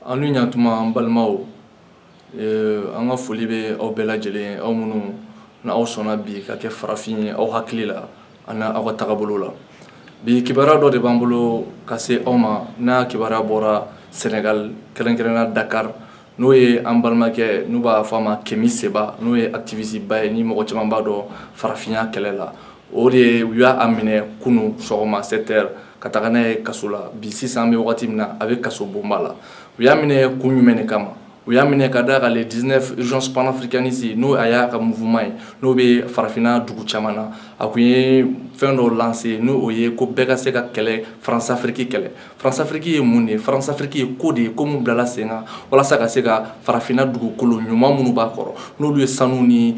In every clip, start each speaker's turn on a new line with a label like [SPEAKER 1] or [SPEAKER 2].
[SPEAKER 1] an nu ɲatuma an balimaw an ka foli bɛ aw bɛɛ lajɛlen aw minnu na aw sɔnna bi ka kɛ farafin ye aw hakili la ani aw ka tagabolo la bi kibaruya dɔ de b'an bolo ka se aw ma n'a kibaruya bɔra Senegal kɛrɛnkɛrɛnnenya Dakar n'o ye an balimakɛ n'u b'a fɔ a ma Kemi Seba n'o ye activiste ba ye ni mɔgɔ caman b'a dɔn farafinya kɛlɛ la o de u y'a minɛ kunu sɔgɔma 7h ka taga n'a ye kaso la bi sisan an bɛ wagati min na a bɛ kaso bonba la u y'a minɛ kun jumɛn de kama u y'a minɛ ka da kan le 19 urgence panafricaniste n'o a y'a ka mouvement ye n'o bɛ farafinna dugu caman na a kun ye fɛn dɔ lancer n'o o ye ko bɛɛ ka se ka kɛlɛ France-Afrique kɛlɛ France-Afrique ye mun de ye France-Afrique ye ko de ye ko mun bilala sen kan walasa ka se ka farafinna dugukolo ɲuman minnu b'a kɔrɔ n'olu ye sanu ni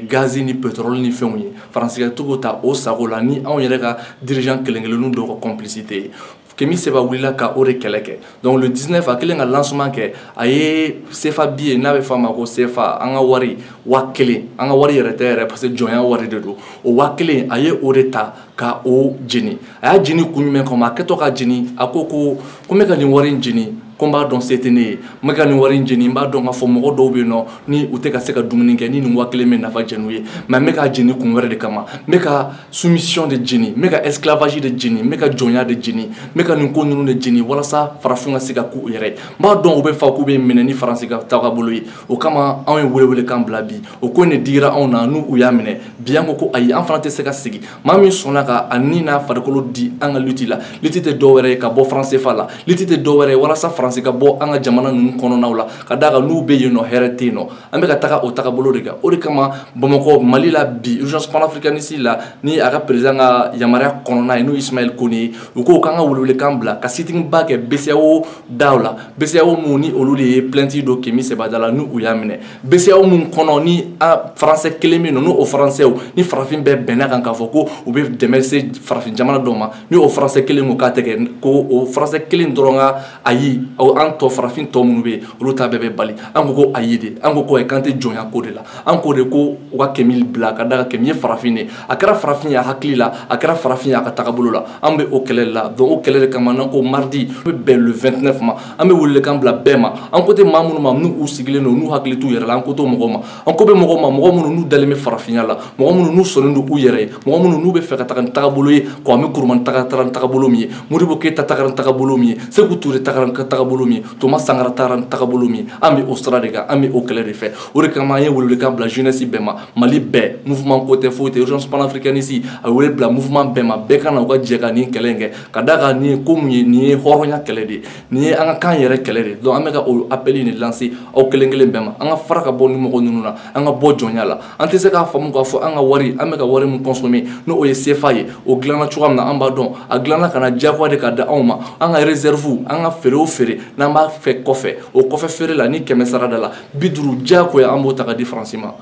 [SPEAKER 1] gaz ni pétrole ni fɛnw ye faransikɛtigiw ta o sago la ni anw yɛrɛ ka dirigeant kelen-kelenninw dɔw ka complicité ye Kemi Seba wulila ka o de kɛlɛ kɛ donc le 19 a kɛlen ka lancement kɛ a ye CFA billet n'a bɛ fɔ a ma ko CFA an ka wari 1000 an ka wari yɛrɛ tɛ yɛrɛ parce que jɔnya wari de don o 1000 a ye o de ta ka o jeni a y'a jeni kun jumɛn kama a kɛtɔ ka jeni a ko ko n bɛ ka nin wari in jeni ko n b'a dɔn se tɛ ne ye n bɛ ka nin wari in jeni n b'a dɔn k'a fɔ mɔgɔ dɔw bɛ yen nɔ ni u tɛ ka se ka dumuni kɛ ni nin 1000 bɛ nafa jɛn u ye mais n bɛ ka jeni kun wɛrɛ de kama n bɛ ka soumission de jeni n bɛ ka esclavage de jeni n bɛ ka jɔnya de jeni n bɛ ka nin ko ninnu de jeni walasa farafinw ka se ka k'u yɛrɛ ye n b'a dɔn u bɛ fa k'u bɛ minɛ ni faransi ka tagabolo ye o kama anw ye welewelekan bila bi o ko in de digira anw na n'u y'a minɛ bi an ko ko ayi an fana tɛ se ka segin maa min sɔnna ka a ni n'a farikolo di an ka lutte la lutte tɛ dɔwɛrɛ ye ka bɔ franc CFA la lutte tɛ dɔwɛrɛ ye walasa faransi ka bɔ an ka jamana ninnu kɔnɔnaw la ka d'a kan n'u bɛ yen nɔ hɛrɛ tɛ yen nɔ an bɛ ka taga o tagabolo de kan o de kama Bamakɔ Mali la bi urgence panafricaniste la ni a ka président ka yamaruya kɔnɔna ye n'o Ismaël Kone ye u ko k'an ka welewelekan bila ka sitting-ba kɛ BCEAO daw la BCEAO mun ni olu de ye plainte don Kemi Seba da la n'u y'a minɛ BCEAO mun kɔnɔ ni français kelen bɛ yen nɔ n'o o français ni farafin bɛɛ bɛnna kan k'a fɔ ko u bɛ dɛmɛ se farafin jamana dɔw ma ni o français kelen ko k'a tɛ kɛ ko o français kelen dɔrɔn ka ayi an tɔ farafin tɔ minnu bɛ yen olu ta bɛɛ bɛ bali an ko ko ayi de an ko k'an tɛ jɔnya ko de la an ko de ko u ka Kemi bila ka da kan Kemi ye farafin de a kɛra farafin ye a hakili la a kɛra farafin ye a ka tagabolo la an bɛ o kɛlɛ la donc o kɛlɛ de kama n'an ko mardi bɛ bɛn le 29 ma an bɛ welewelekan bila bɛɛ ma an ko tɛ maa minnu ma n'u sigilen don n'u hakili t'u yɛrɛ la an ko t'o mɔgɔw ma an ko bɛ mɔgɔw ma mɔgɔ minnu n'u dalen bɛ farafinya la mɔgɔ minnu n'u sɔnnen don u yɛrɛ ye mɔgɔ minnu n'u bɛ fɛ ka taga ni tagabolo ye k'an bɛ Kurumani taga ni tagabolo min ye Modibo Keyita taga ni tagabolo min ye Sékou Touré taga ni tagabolo min ye Thomas Sankara taga ni tagabolo min ye an bɛ o sira de kan an bɛ o kɛlɛ de fɛ o de kama an ye welewelekan bila jeunesse bɛɛ ma Mali bɛɛ mouvement ko tɛ foyi tɛ urgence panafricaniste a wele bila mouvement bɛɛ ma bɛɛ ka na u ka jɛ ka nin kɛlɛ in kɛ ka d'a kan nin ye ko mun ye nin ye hɔrɔnya kɛlɛ de ye nin ye an ka kan yɛrɛ kɛlɛ de ye donc an bɛ ka o appel de lancer aw kelen-kelen bɛɛ ma an ka fara ka bɔ ni mɔgɔ ninnu na an ka bɔ jɔnya la an tɛ se k'a faamu k'a fɔ an ka wari an bɛ ka wari min consommer n'o o ye CFA ye o dilanna cogoya min na an b'a dɔn a dilanna ka na diyagoya de ka da anw ma an ka réserve an ka feere o feere n'an b'a fɛ kɔfɛ o kɔfɛ feere la ni 100 sara da la 50 diyagoya an b'o ta ka di faransi ma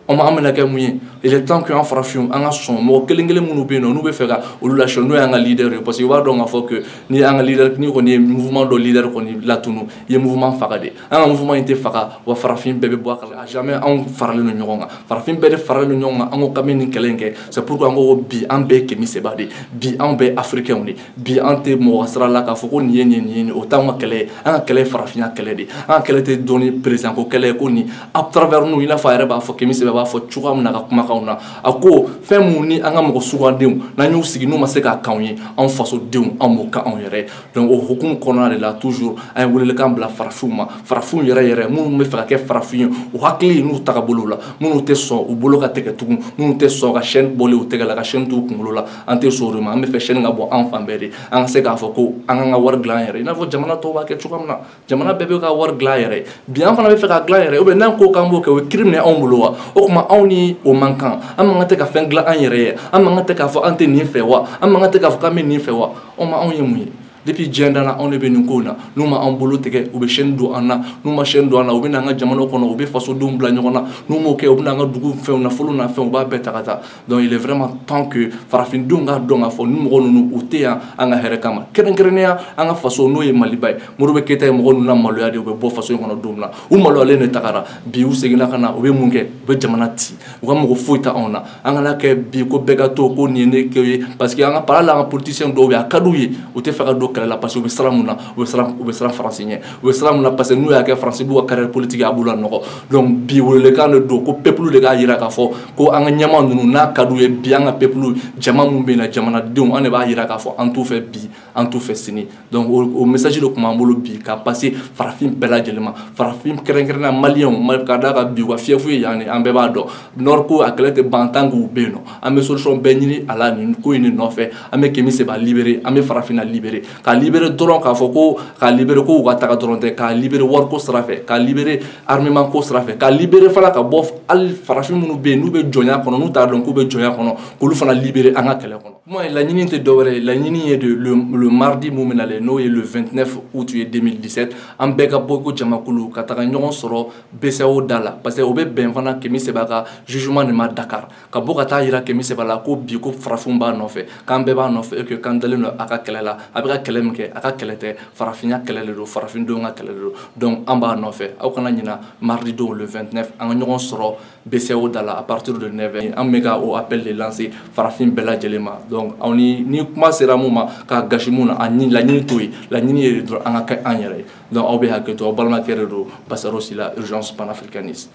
[SPEAKER 1] an bɛna kɛ mun ye il est temps que an farafinw an ka sɔn mɔgɔ kelen-kelen minnu bɛ yen nɔ n'u bɛ fɛ ka olu lasiɲɛ n'o y'an ka leader ye parce que u b'a dɔn k'a fɔ que ni an ka leader ni kɔni ye mouvement dɔ leader kɔni latunu i ye mouvement faga de an ka mouvement in tɛ faga wa farafin bɛɛ bɛ bɔ a kalama jamais anw faralen don ɲɔgɔn kan farafin bɛɛ de faralen don ɲɔgɔn kan an ko k'an bɛ nin kɛlɛ in kɛ c'est pourquoi an ko bi an bɛɛ ye Kemi Seba de bi anw bɛɛ africains de bi an tɛ mɔgɔ sira la k'a fɔ ko nin ye nin ye nin ye o t'anw ka kɛlɛ ye an ka kɛlɛ ye farafinya kɛlɛ de an ka kɛlɛ tɛ dɔn ni président ko kɛlɛ ye ko nin à travers nous i n'a fɔ a yɛrɛ b'a fɔ Kemi Seba b'a fɔ cogoya min na ka kumakanw na a ko fɛn mun ni an ka mɔgɔ sugandenw n'an y'u sigi n'u ma se k'a k'anw ye anw fasodenw an b'o k'anw yɛrɛ ye donc o hukumu kɔnɔna de la toujours an ye welewelekan bila farafinw ma farafinw yɛrɛ minnu bɛ fɛ ka kɛ farafin ye u hakili n'u tagabolo la minnu tɛ sɔn u bolo ka tigɛ tugun minnu tɛ sɔn ka chaîne bɔlen u tɛgɛ la ka chaîne t'u kunkolo la an tɛ sɔn o de ma an bɛ fɛ chaîne ka bɔ an fan bɛɛ de an ka se k'a fɔ ko an k'an ka wari dilan an yɛrɛ ye i n'a fɔ jamana tɔw b'a kɛ cogoya min na jamana bɛɛ bɛ ka wari dilan an yɛrɛ ye bi an fana bɛ fɛ ka dilan an yɛrɛ ye ou bien n'an ko k'an b'o kɛ o ye crime de ye anw bolo wa o tuma anw ni o man kan an man kan tɛ ka fɛn dilan an yɛrɛ ye an man kan tɛ k'a fɔ an tɛ nin fɛ wa an man kan tɛ k'a fɔ k'an bɛ nin fɛ wa o ma anw ye mun ye depuis diɲɛ danna anw de bɛ nin ko in na n'u ma an bolo tigɛ u bɛ chaîne don an na n'u ma chaîne don an na u bɛ n'an ka jamana kɔnɔ u bɛ fasodenw bila ɲɔgɔn na n'u m'o kɛ u bɛ n'an ka dugu fɛnw nafolo n'a fɛnw u b'a bɛɛ ta ka taa donc il est vraiment temps que farafindenw k'a dɔn k'a fɔ ni mɔgɔ ninnu u tɛ yan an ka hɛrɛ kama kɛrɛnkɛrɛnnenya an ka faso n'o ye Maliba ye Modibo Keyita ye mɔgɔ ninnu na maloya de u bɛ bɔ faso in kɔnɔ don min na u maloyalen de tagara bi u seginna ka na u bɛ mun kɛ u bɛ jamana ci u ka mɔgɔ foyi tɛ anw na an kana kɛ bi ko bɛɛ ka to ko nin ye ne kɛ ye parce que an ka par là an ka politiciens dɔw bɛ yen a ka d'u ye u tɛ fɛ ka don kɛlɛ la parce que u bɛ siran mun na u bɛ siran faransi ɲɛ u bɛ siran mun na parce que n'u y'a kɛ faransi b'u ka carrière politique a b'u la nɔgɔ donc bi welelekan de don ko peuple de k'a yira k'a fɔ ko an ka ɲɛmaa ninnu n'a ka d'u ye bi an ka peuple jama mun bɛ yen jamanadenw an de b'a yira k'a fɔ an t'u fɛ bi an t'u fɛ sini donc o message de tun b'an bolo bi ka passer farafin bɛɛ lajɛlen ma farafin kɛrɛnkɛrɛnnenya maliyɛnw ka d'a kan bi u ka fiyɛfu ye yan de an bɛɛ b'a dɔn nord ko a kɛlɛ tɛ ban tant que u bɛ yen nɔ an bɛ solution bɛɛ ɲini a la nin ko in de nɔfɛ an bɛ Kémi Séba libérer an bɛ farafinna libérer ka libérer dɔrɔn k'a fɔ ko ka libérer ko u ka taga dɔrɔn tɛ ka libérer wariko sira fɛ ka libérer armement ko sira fɛ ka libérer fana ka bɔ hali farafin minnu bɛ yen n'u bɛ jɔnya kɔnɔ n'u t'a dɔn k'u bɛ jɔnya kɔnɔ k'olu fana libérer an ka kɛlɛ kɔnɔ kuma laɲini tɛ dɔwɛrɛ ye laɲini ye le mardi mun bɛ nalen n'o ye le 29 août 2017 an bɛɛ ka bɔ ko jamakulu ka taga ɲɔgɔn sɔrɔ BCEAO da la parce que o bɛ bɛn fana Kémi Séba ka jugement de ma Dakar ka bɔ ka taa yira Kémi Séba la ko bi ko farafinw b'a nɔfɛ k'an bɛɛ b'a nɔfɛ et que k'an dalen don a ka kɛlɛ la a bɛ ka kɛlɛ min kɛ a ka kɛlɛ tɛ farafinya kɛlɛ de don farafindenw ka kɛlɛ de don donc an b'a nɔfɛ aw kana ɲina mardi don le 29 an ka ɲɔgɔn sɔrɔ BCEAO da la à partir de 9h an bɛ ka o appel de lancer farafin bɛɛ lajɛlen ma donc aw ni kuma sera mun ma k'a gasi mun na laɲini t'o ye laɲini ye dɔrɔn an ka kɛ an yɛrɛ ye donc aw bɛ hakɛ to aw balimakɛ de don Basaro Sila urgence panafricaniste